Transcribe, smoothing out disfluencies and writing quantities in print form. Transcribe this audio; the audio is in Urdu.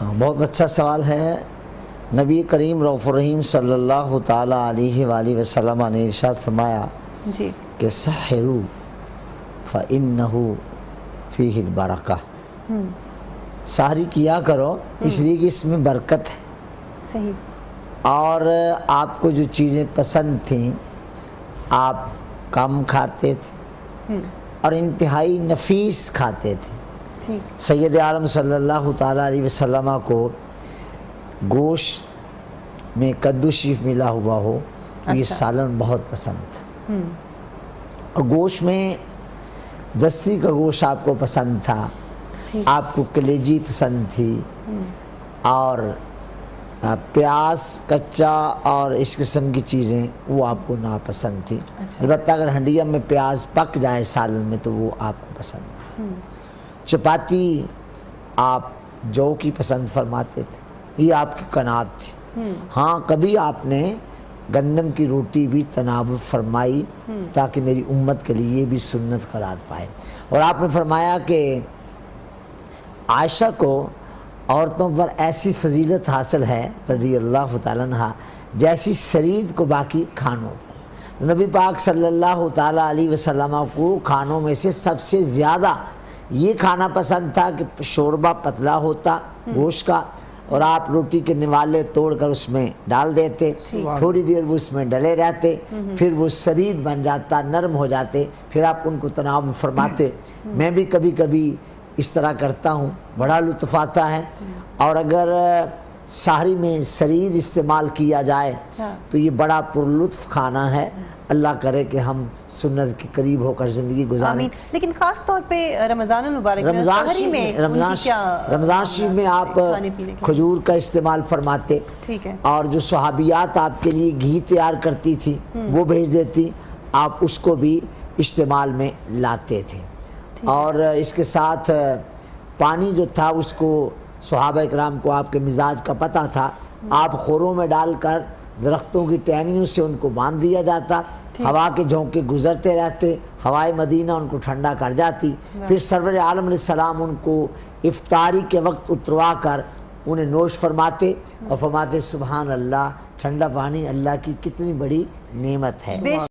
ہاں، بہت اچھا سوال ہے۔ نبی کریم رؤوف الرحیم صلی اللہ تعالیٰ علیہ وآلہ وسلم نے ارشاد فرمایا جی کہ سحروا فإنہ فیہ البرکہ، سحری کیا کرو اس لیے کہ اس میں برکت ہے۔ صحیح۔ اور آپ کو جو چیزیں پسند تھیں آپ کم کھاتے تھے اور انتہائی نفیس کھاتے تھے۔ ٹھیک۔ سید عالم صلی اللہ تعالیٰ علیہ وسلم کو گوشت میں کدو شریف ملا ہوا ہو تو یہ سالن بہت پسند تھا، اور گوشت میں دسی کا گوشت آپ کو پسند تھا، آپ کو کلیجی پسند تھی، اور پیاز کچا اور اس قسم کی چیزیں وہ آپ کو ناپسند تھی۔ البتہ اگر ہنڈیا میں پیاز پک جائے سالن میں تو وہ آپ کو پسند تھی۔ چپاتی آپ جو کی پسند فرماتے تھے، یہ آپ کی قناعت تھی۔ ہاں کبھی آپ نے گندم کی روٹی بھی تناول فرمائی تاکہ میری امت کے لیے یہ بھی سنت قرار پائے، اور آپ نے فرمایا کہ عائشہ کو عورتوں پر ایسی فضیلت حاصل ہے رضی اللہ تعالیٰ عنہ جیسی سرید کو باقی کھانوں پر۔ تو نبی پاک صلی اللہ تعالیٰ علیہ وسلم کو کھانوں میں سے سب سے زیادہ یہ کھانا پسند تھا کہ شوربہ پتلا ہوتا گوشت کا، اور آپ روٹی کے نوالے توڑ کر اس میں ڈال دیتے، تھوڑی دیر وہ اس میں ڈلے رہتے، پھر وہ سرید بن جاتا، نرم ہو جاتے، پھر آپ ان کو تناول فرماتے۔ میں بھی کبھی کبھی اس طرح کرتا ہوں، بڑا لطف آتا ہے۔ اور اگر سحری میں سرید استعمال کیا جائے تو یہ بڑا پرلطف کھانا ہے۔ اللہ کرے کہ ہم سنت کے قریب ہو کر زندگی گزاریں۔ آمین۔ لیکن خاص طور پہ رمضان المبارک میں رمضان سحری میں رمضان شریف میں آپ کھجور کا استعمال فرماتے، ٹھیک ہے، اور جو صحابیات آپ کے لیے گھی تیار کرتی تھی وہ بھیج دیتی، آپ اس کو بھی استعمال میں لاتے تھے۔ اور اس کے ساتھ پانی جو تھا اس کو صحابہ اکرام کو آپ کے مزاج کا پتہ تھا، آپ خوروں میں ڈال کر درختوں کی ٹہنیوں سے ان کو باندھ دیا جاتا، ہوا کے جھونکے گزرتے رہتے، ہوائے مدینہ ان کو ٹھنڈا کر جاتی، پھر سرور عالم علیہ السلام ان کو افطاری کے وقت اتروا کر انہیں نوش فرماتے اور فرماتے سبحان اللہ، ٹھنڈا پانی اللہ کی کتنی بڑی نعمت ہے۔